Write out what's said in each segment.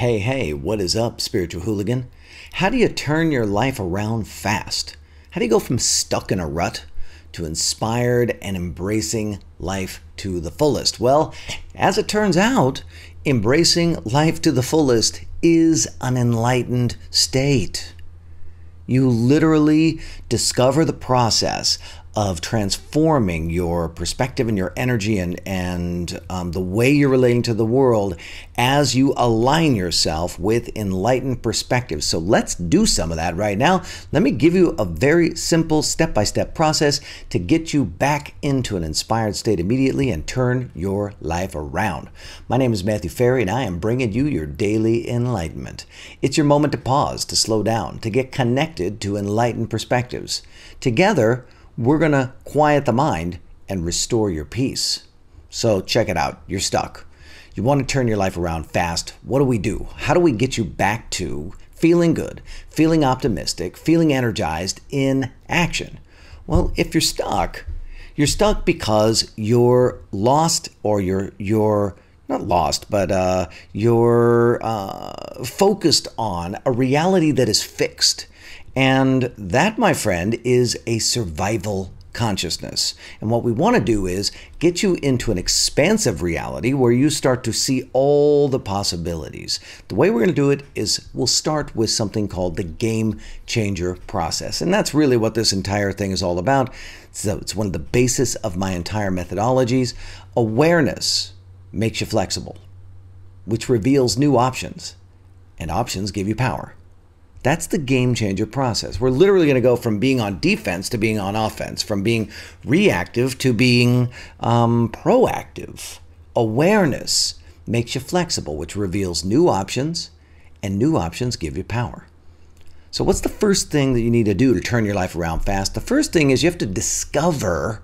Hey, what is up, spiritual hooligan? How do you turn your life around fast? How do you go from stuck in a rut to inspired and embracing life to the fullest? Well, as it turns out, embracing life to the fullest is an enlightened state. You literally discover the process of transforming your perspective and your energy and the way you're relating to the world as you align yourself with enlightened perspectives. So let's do some of that right now. Let me give you a very simple step-by-step process to get you back into an inspired state immediately and turn your life around. My name is Matthew Ferry, and I am bringing you your daily enlightenment. It's your moment to pause, to slow down, to get connected to enlightened perspectives. Together, we're going to quiet the mind and restore your peace. So check it out. You're stuck. You want to turn your life around fast. What do? How do we get you back to feeling good, feeling optimistic, feeling energized in action? Well, if you're stuck because you're lost, or you're not lost, but you're focused on a reality that is fixed. And that, my friend, is a survival consciousness. And what we want to do is get you into an expansive reality where you start to see all the possibilities. The way we're going to do it is we'll start with something called the game changer process. And that's really what this entire thing is all about. So it's one of the basis of my entire methodologies. Awareness makes you flexible, which reveals new options, and options give you power. That's the game changer process. We're literally going to go from being on defense to being on offense, from being reactive to being proactive. Awareness makes you flexible, which reveals new options, and new options give you power. So what's the first thing that you need to do to turn your life around fast? The first thing is you have to discover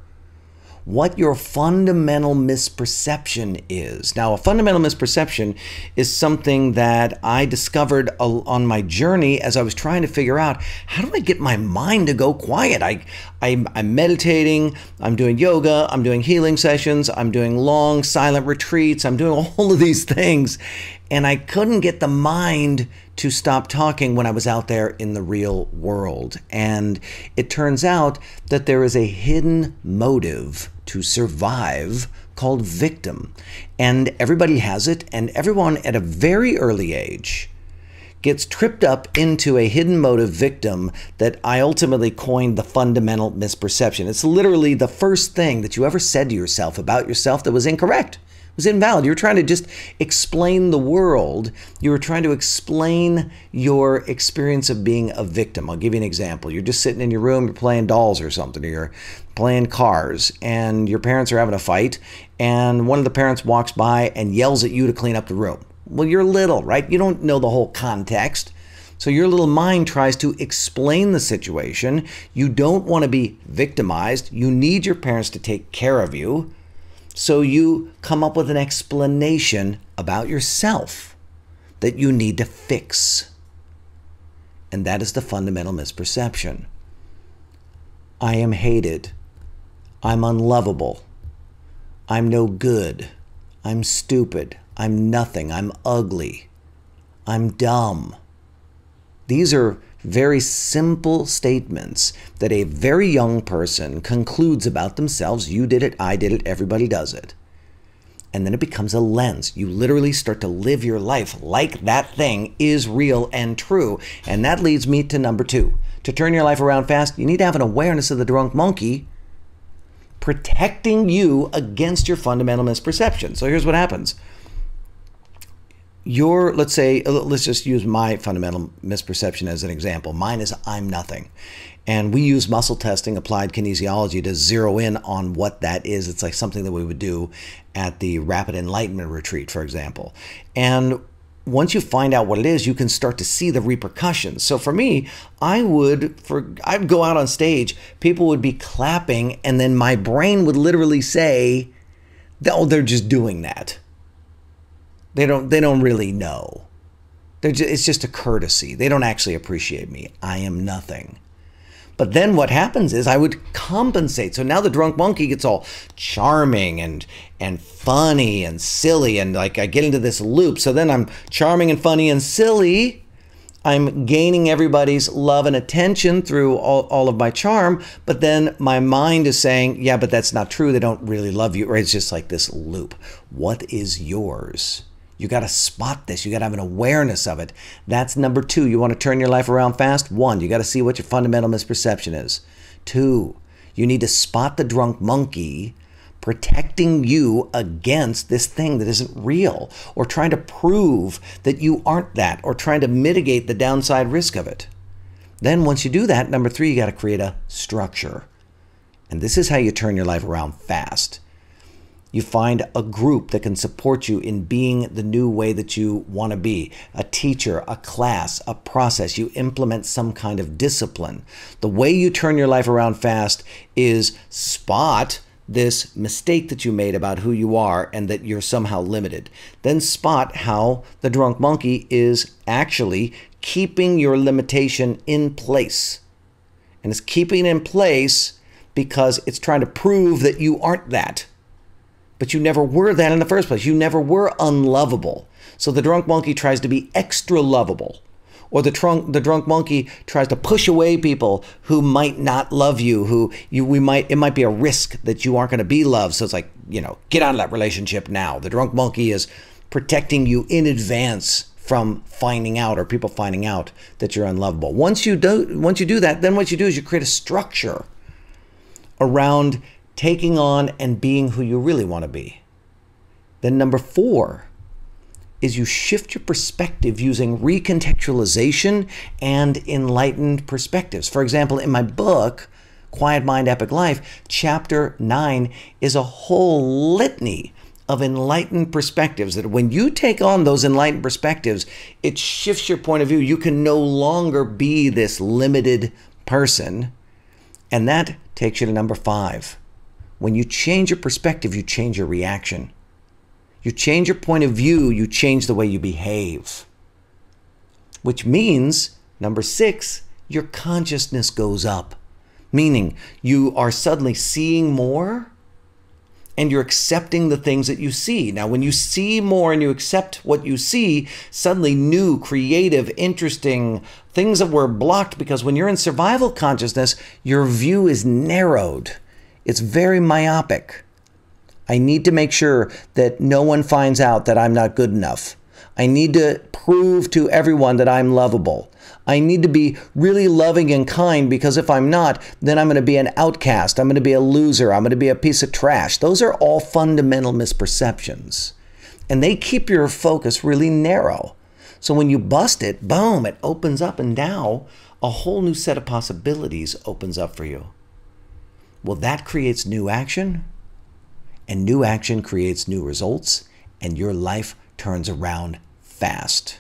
what your fundamental misperception is. Now, a fundamental misperception is something that I discovered on my journey as I was trying to figure out, how do I get my mind to go quiet? I'm meditating, I'm doing yoga, I'm doing healing sessions, I'm doing long silent retreats, I'm doing all of these things, and I couldn't get the mind to stop talking when I was out there in the real world. And it turns out that there is a hidden motive to survive called victim. And everybody has it, and everyone at a very early age gets tripped up into a hidden motive victim that I ultimately coined the fundamental misperception. It's literally the first thing that you ever said to yourself about yourself that was incorrect. Was invalid. You were trying to just explain the world. You were trying to explain your experience of being a victim. I'll give you an example. You're just sitting in your room, you're playing dolls or something, or you're playing cars, and your parents are having a fight, and one of the parents walks by and yells at you to clean up the room. Well, you're little, right? You don't know the whole context. So your little mind tries to explain the situation. You don't want to be victimized. You need your parents to take care of you. So you come up with an explanation about yourself that you need to fix. And that is the fundamental misperception. I am hated. I'm unlovable. I'm no good. I'm stupid. I'm nothing. I'm ugly. I'm dumb. These are very simple statements that a very young person concludes about themselves. You did it, I did it, everybody does it. And then it becomes a lens. You literally start to live your life like that thing is real and true. And that leads me to number 2. To turn your life around fast, you need to have an awareness of the drunk monkey protecting you against your fundamental misperception. So here's what happens. Let's just use my fundamental misperception as an example. Mine is I'm nothing. And we use muscle testing, applied kinesiology, to zero in on what that is. It's like something that we would do at the Rapid Enlightenment retreat, for example. And once you find out what it is, you can start to see the repercussions. So for me, I'd go out on stage, people would be clapping, and then my brain would literally say, oh, they're just doing that. They don't really know. It's just a courtesy. They don't actually appreciate me. I am nothing. But then what happens is I would compensate. So now the drunk monkey gets all charming and funny and silly, and like I get into this loop. So then I'm charming and funny and silly. I'm gaining everybody's love and attention through all of my charm, but then my mind is saying, yeah, but that's not true. They don't really love you. Or it's just like this loop. What is yours? You got to spot this. You got to have an awareness of it. That's number 2. You want to turn your life around fast? 1, you got to see what your fundamental misperception is. 2, you need to spot the drunk monkey protecting you against this thing that isn't real, or trying to prove that you aren't that, or trying to mitigate the downside risk of it. Then once you do that, number 3, you got to create a structure. And this is how you turn your life around fast. You find a group that can support you in being the new way that you want to be. A teacher, a class, a process. You implement some kind of discipline. The way you turn your life around fast is spot this mistake that you made about who you are and that you're somehow limited. Then spot how the drunk monkey is actually keeping your limitation in place. And it's keeping it in place because it's trying to prove that you aren't that. But you never were that in the first place. You never were unlovable. So the drunk monkey tries to be extra lovable. Or the drunk monkey tries to push away people who might not love you, it might be a risk that you aren't going to be loved. So it's like, get out of that relationship now. The drunk monkey is protecting you in advance from finding out, or people finding out that you're unlovable. Once you do that, then what you do is you create a structure around taking on and being who you really want to be. Then number 4 is you shift your perspective using recontextualization and enlightened perspectives. For example, in my book, Quiet Mind, Epic Life, chapter 9 is a whole litany of enlightened perspectives that when you take on those enlightened perspectives, it shifts your point of view. You can no longer be this limited person. And that takes you to number 5. When you change your perspective, you change your reaction. You change your point of view, you change the way you behave. Which means, number 6, your consciousness goes up. Meaning, you are suddenly seeing more and you're accepting the things that you see. Now, when you see more and you accept what you see, suddenly new, creative, interesting things that were blocked, because when you're in survival consciousness, your view is narrowed. It's very myopic. I need to make sure that no one finds out that I'm not good enough. I need to prove to everyone that I'm lovable. I need to be really loving and kind, because if I'm not, then I'm going to be an outcast. I'm going to be a loser. I'm going to be a piece of trash. Those are all fundamental misperceptions. And they keep your focus really narrow. So when you bust it, boom, it opens up, and now a whole new set of possibilities opens up for you. Well, that creates new action, and new action creates new results, and your life turns around fast.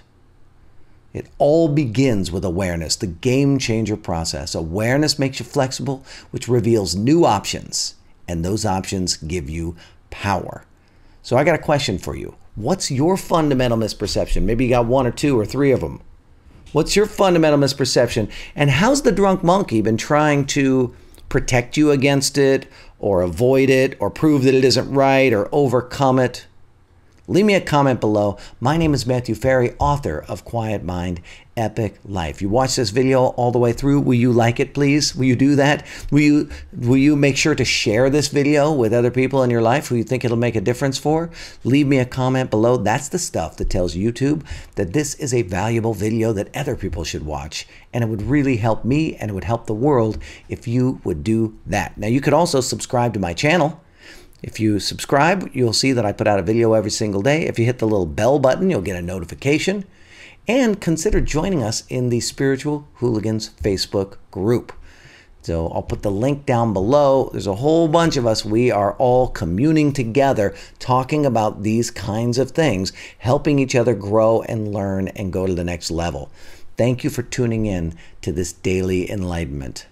It all begins with awareness, the game changer process. Awareness makes you flexible, which reveals new options, and those options give you power. So I got a question for you. What's your fundamental misperception? Maybe you got 1 or 2 or 3 of them. What's your fundamental misperception? And how's the drunk monkey been trying to protect you against it, or avoid it, or prove that it isn't right, or overcome it? Leave me a comment below. My name is Matthew Ferry, author of Quiet Mind, Epic Life. You watch this video all the way through. Will you like it, please? Will you do that? Will you make sure to share this video with other people in your life who you think it'll make a difference for? Leave me a comment below. That's the stuff that tells YouTube that this is a valuable video that other people should watch. And it would really help me, and it would help the world if you would do that. Now, you could also subscribe to my channel. If you subscribe, you'll see that I put out a video every single day. If you hit the little bell button, you'll get a notification. And consider joining us in the Spiritual Hooligans Facebook group. So I'll put the link down below. There's a whole bunch of us. We are all communing together, talking about these kinds of things, helping each other grow and learn and go to the next level. Thank you for tuning in to this daily enlightenment.